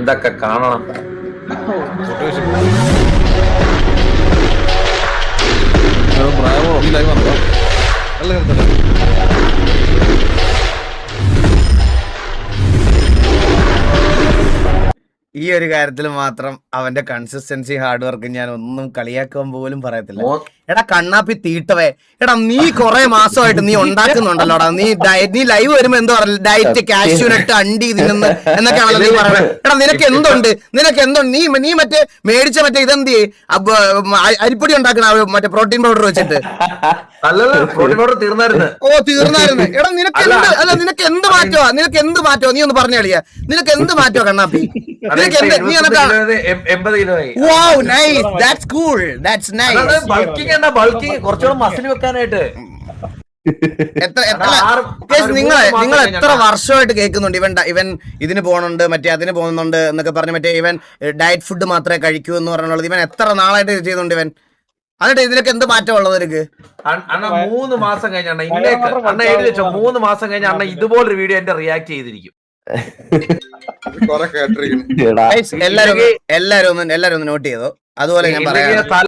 എന്തൊക്കെ കാണണം. ഈ ഒരു കാര്യത്തിൽ മാത്രം അവന്റെ കൺസിസ്റ്റൻസി ഹാർഡ് വർക്ക് ഞാൻ ഒന്നും കളിയാക്കാൻ പോലും പറയത്തില്ല. എടാ കണ്ണാപ്പി തീട്ടവേ, എടാ നീ കുറെ മാസമായിട്ട് നീ ഉണ്ടാക്കുന്നുണ്ടല്ലോടാ, നീ ലൈവ് വരുമ്പോ എന്തോ പറയല്ല, ഡയറ്റ് കാഷ്യൂനട്ട് അണ്ടി തിന്നുന്നു എന്നൊക്കെയാണല്ലോ നീ പറയുന്നത്. എടാ നിനക്ക് എന്തുണ്ട് നീ മറ്റേ മേടിച്ച മറ്റേ ഇതെന്ത് അരിപ്പൊടി ഉണ്ടാക്കണ മറ്റേ പ്രോട്ടീൻ പൗഡർ വെച്ചിട്ട്? പ്രോട്ടീൻ പൗഡർ തീർന്നായിരുന്നു. എടാ നിനക്ക് എന്ത് മാറ്റോ നീ ഒന്ന് പറഞ്ഞു കളിയാ, നിനക്ക് എന്ത് മാറ്റോ കണ്ണാപ്പി? കുറച്ചുകൂടെ മസിൽ വെക്കാനായിട്ട് നിങ്ങൾ എത്ര വർഷമായിട്ട് കേൾക്കുന്നുണ്ട് ഇവൻ ഇതിന് പോകണുണ്ട്, മറ്റേ അതിന് പോകുന്നുണ്ട് എന്നൊക്കെ പറഞ്ഞ്, മറ്റേ ഇവൻ ഡയറ്റ് ഫുഡ് മാത്രമേ കഴിക്കൂ എന്ന് പറഞ്ഞുള്ളത് ഇവൻ എത്ര നാളായിട്ട് ചെയ്യുന്നുണ്ട് ഇവൻ? എന്നിട്ട് ഇതിനൊക്കെ എന്ത് മാറ്റം ഉള്ളത് നിനക്ക്? അണ്ണ 3 മാസം കഴിഞ്ഞ അണ്ണ എഴുതി വെച്ചോ, 3 മാസം കഴിഞ്ഞ അണ്ണ ഇതുപോലൊരു വീഡിയോ എന്റെ റിയാക്ട് ചെയ്തിരിക്കും. എല്ലാരും ഒന്ന് നോട്ട് ചെയ്തോ. അതുപോലെ ഞാൻ പറയാം.